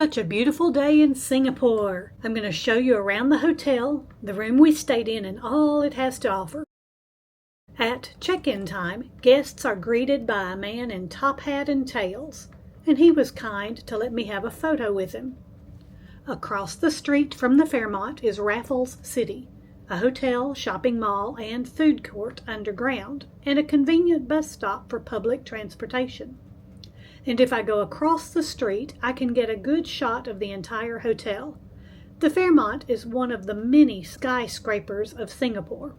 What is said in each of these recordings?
Such a beautiful day in Singapore. I'm going to show you around the hotel, the room we stayed in, and all it has to offer. At check-in time, guests are greeted by a man in top hat and tails, and he was kind to let me have a photo with him. Across the street from the Fairmont is Raffles City, a hotel, shopping mall, and food court underground, and a convenient bus stop for public transportation. And if I go across the street, I can get a good shot of the entire hotel. The Fairmont is one of the many skyscrapers of Singapore.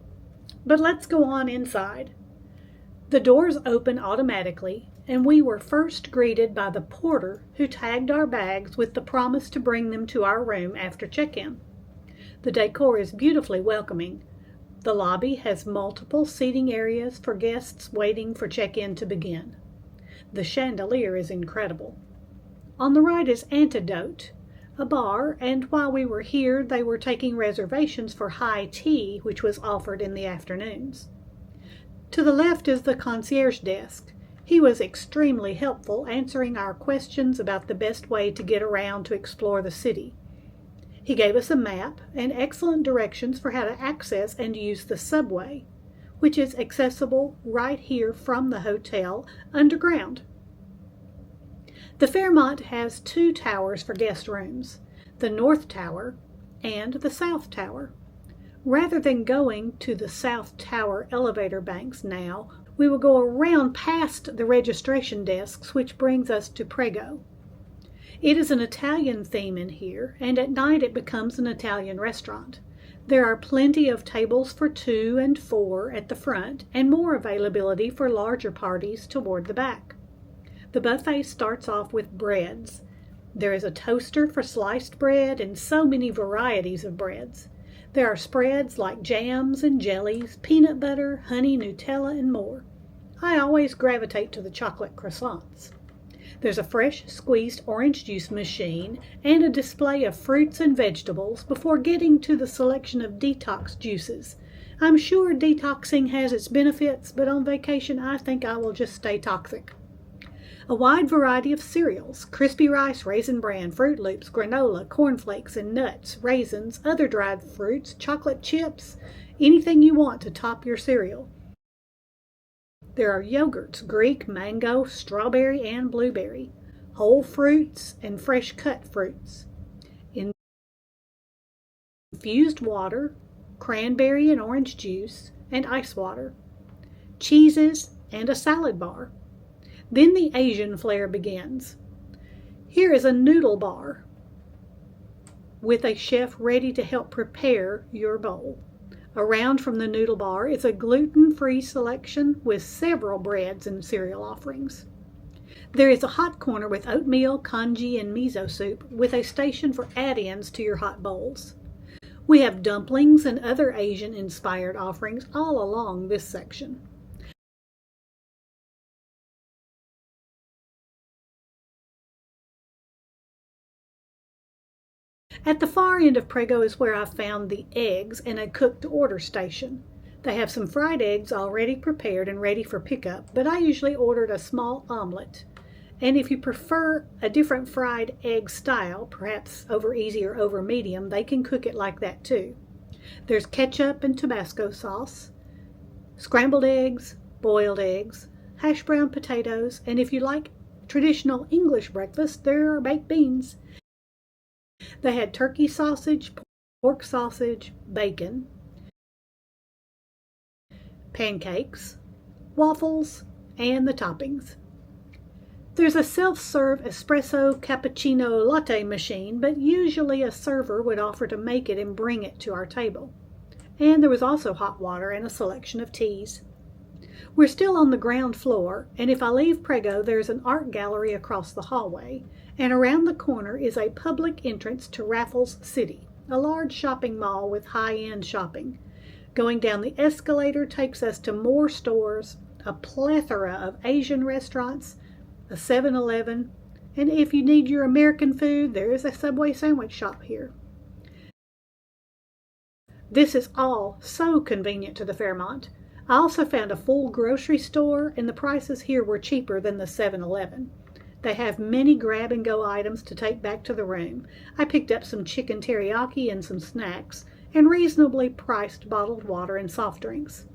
But let's go on inside. The doors open automatically, and we were first greeted by the porter who tagged our bags with the promise to bring them to our room after check-in. The decor is beautifully welcoming. The lobby has multiple seating areas for guests waiting for check-in to begin. The chandelier is incredible. On the right is Antidote, a bar, and while we were here, they were taking reservations for high tea, which was offered in the afternoons. To the left is the concierge desk. He was extremely helpful, answering our questions about the best way to get around to explore the city. He gave us a map and excellent directions for how to access and use the subway, which is accessible right here from the hotel underground. The Fairmont has two towers for guest rooms, the North Tower and the South Tower. Rather than going to the South Tower elevator banks now, we will go around past the registration desks, which brings us to Prego. It is an Italian theme in here, and at night it becomes an Italian restaurant. There are plenty of tables for 2 and 4 at the front, and more availability for larger parties toward the back. The buffet starts off with breads. There is a toaster for sliced bread and so many varieties of breads. There are spreads like jams and jellies, peanut butter, honey, Nutella, and more. I always gravitate to the chocolate croissants. There's a fresh squeezed orange juice machine and a display of fruits and vegetables before getting to the selection of detox juices. I'm sure detoxing has its benefits, but on vacation I think I will just stay toxic. A wide variety of cereals, crispy rice, raisin bran, Fruit Loops, granola, cornflakes and nuts, raisins, other dried fruits, chocolate chips, anything you want to top your cereal. There are yogurts, Greek, mango, strawberry, and blueberry, whole fruits, and fresh cut fruits. Infused water, cranberry and orange juice, and ice water. Cheeses, and a salad bar. Then the Asian flair begins. Here is a noodle bar with a chef ready to help prepare your bowl. Around from the noodle bar is a gluten-free selection with several breads and cereal offerings. There is a hot corner with oatmeal, congee, and miso soup with a station for add-ins to your hot bowls. We have dumplings and other Asian-inspired offerings all along this section. At the far end of Prego is where I found the eggs and a cook-to-order station. They have some fried eggs already prepared and ready for pickup, but I usually ordered a small omelet. And if you prefer a different fried egg style, perhaps over easy or over medium, they can cook it like that too. There's ketchup and Tabasco sauce, scrambled eggs, boiled eggs, hash brown potatoes, and if you like traditional English breakfast, there are baked beans. They had turkey sausage, pork sausage, bacon, pancakes, waffles, and the toppings. There's a self-serve espresso cappuccino latte machine, but usually a server would offer to make it and bring it to our table. And there was also hot water and a selection of teas. We're still on the ground floor, and if I leave Prego, there's an art gallery across the hallway, and around the corner is a public entrance to Raffles City, a large shopping mall with high-end shopping. Going down the escalator takes us to more stores, a plethora of Asian restaurants, a 7-Eleven, and if you need your American food, there is a Subway sandwich shop here. This is all so convenient to the Fairmont. I also found a full grocery store, and the prices here were cheaper than the 7-Eleven. They have many grab-and-go items to take back to the room. I picked up some chicken teriyaki and some snacks, and reasonably priced bottled water and soft drinks.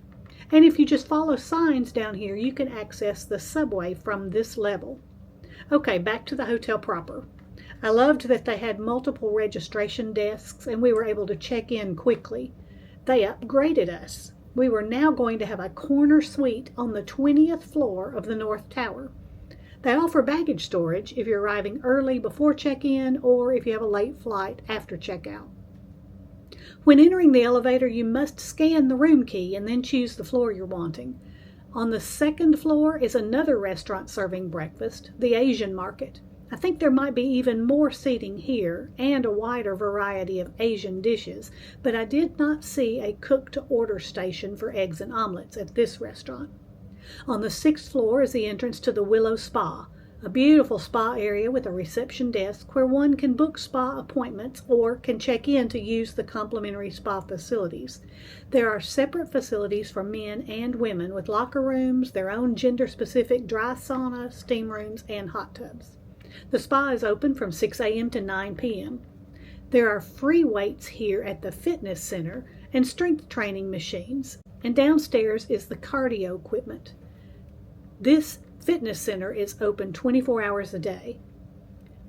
And if you just follow signs down here, you can access the subway from this level. Okay, back to the hotel proper. I loved that they had multiple registration desks and we were able to check in quickly. They upgraded us. We were now going to have a corner suite on the 20th floor of the North Tower. They offer baggage storage if you're arriving early before check-in or if you have a late flight after checkout. When entering the elevator, you must scan the room key and then choose the floor you're wanting. On the second floor is another restaurant serving breakfast, the Asian Market. I think there might be even more seating here and a wider variety of Asian dishes, but I did not see a cook-to-order station for eggs and omelets at this restaurant. On the 6th floor is the entrance to the Willow Spa, a beautiful spa area with a reception desk where one can book spa appointments or can check in to use the complimentary spa facilities. There are separate facilities for men and women with locker rooms, their own gender-specific dry sauna, steam rooms, and hot tubs. The spa is open from 6 a.m. to 9 p.m. There are free weights here at the fitness center and strength training machines, and downstairs is the cardio equipment. This fitness center is open 24 hours a day.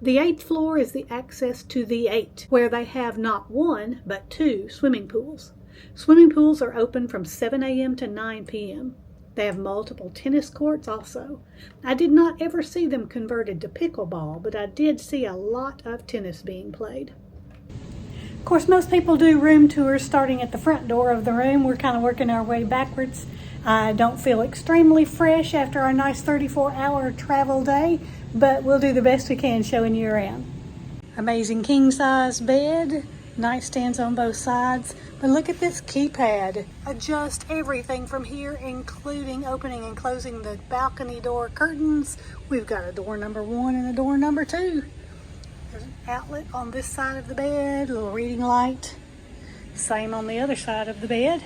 The 8th floor is the access to the 8, where they have not one, but 2 swimming pools. Swimming pools are open from 7 a.m. to 9 p.m. They have multiple tennis courts also. I did not ever see them converted to pickleball, but I did see a lot of tennis being played. Of course, most people do room tours starting at the front door of the room. We're kind of working our way backwards. I don't feel extremely fresh after our nice 34-hour travel day, but we'll do the best we can showing you around. Amazing king-size bed, nightstands on both sides. But look at this keypad. Adjust everything from here, including opening and closing the balcony door curtains. We've got a door number 1 and a door number 2. There's an outlet on this side of the bed, a little reading light. Same on the other side of the bed.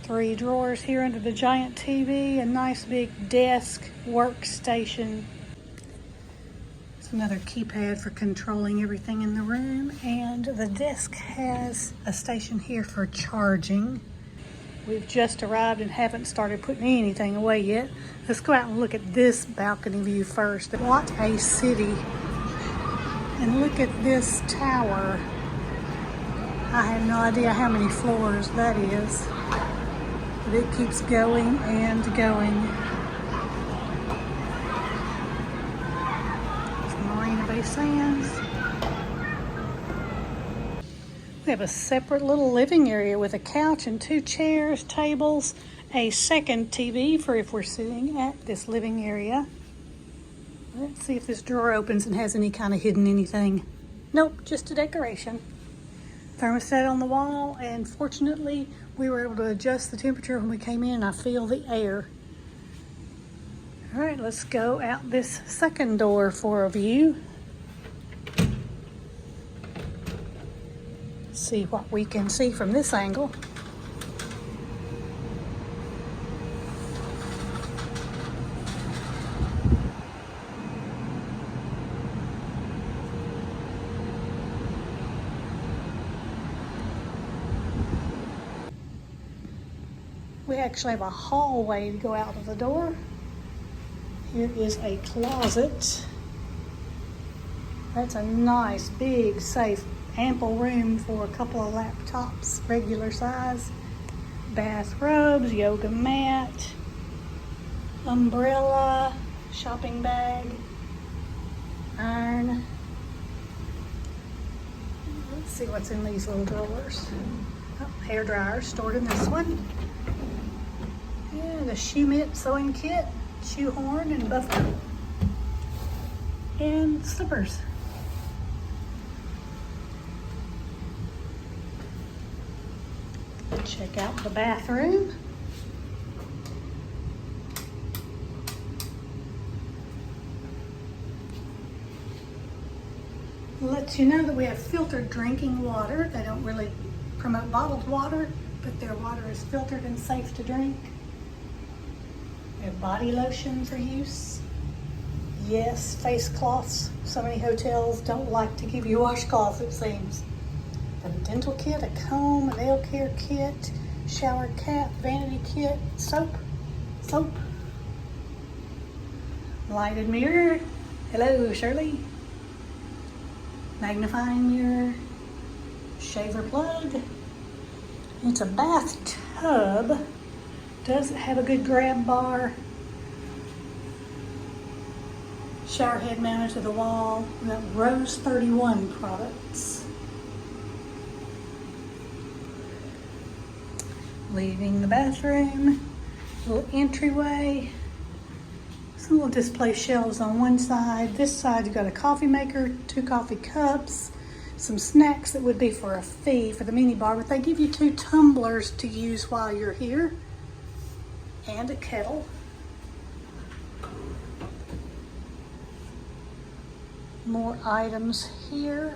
3 drawers here under the giant TV, a nice big desk, workstation. It's another keypad for controlling everything in the room, and the desk has a station here for charging. We've just arrived and haven't started putting anything away yet. Let's go out and look at this balcony view first. What a city. And look at this tower. I have no idea how many floors that is. But it keeps going and going. It's Marina Bay Sands. We have a separate little living area with a couch and 2 chairs, tables, a second TV for if we're sitting at this living area. Let's see if this drawer opens and has any kind of hidden anything. Nope, just a decoration. Thermostat on the wall, and fortunately we were able to adjust the temperature when we came in. I feel the air. All right, let's go out this second door for a view. See what we can see from this angle. We actually have a hallway to go out of the door. Here is a closet. That's a nice, big, safe, ample room for a couple of laptops, regular size. Bathrobes, yoga mat, umbrella, shopping bag, iron. Let's see what's in these little drawers. Oh, hair dryer stored in this one. And a shoe mitt sewing kit, shoe horn and buffer, and slippers. Check out the bathroom. Lets you know that we have filtered drinking water. They don't really promote bottled water, but their water is filtered and safe to drink. We have body lotion for use. Yes, face cloths. So many hotels don't like to give you washcloths, it seems. A dental kit, a comb, a nail care kit, shower cap, vanity kit, soap. Lighted mirror. Hello, Shirley. Magnifying mirror. Shaver plug. It's a bathtub. Does it have a good grab bar? Shower head mounted to the wall. We got Rose 31 products. Leaving the bathroom. Little entryway. Some little display shelves on one side. This side you've got a coffee maker, 2 coffee cups, some snacks that would be for a fee for the mini bar, but they give you 2 tumblers to use while you're here, and a kettle. More items here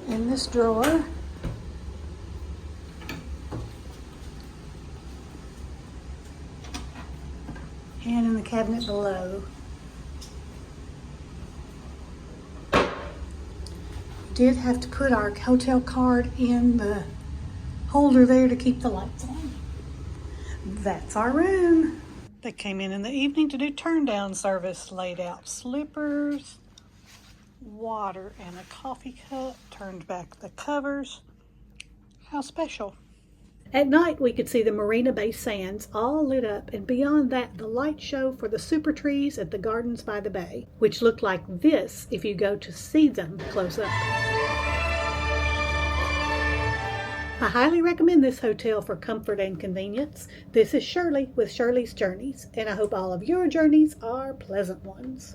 in this drawer. And in the cabinet below. Did have to put our hotel card in the holder there to keep the lights on. That's our room. They came in the evening to do turn down service, laid out slippers, water and a coffee cup, turned back the covers. How special. At night, we could see the Marina Bay Sands all lit up, and beyond that, the light show for the super trees at the Gardens by the Bay, which look like this if you go to see them close up. I highly recommend this hotel for comfort and convenience. This is Shirley with Shirley's Journeys, and I hope all of your journeys are pleasant ones.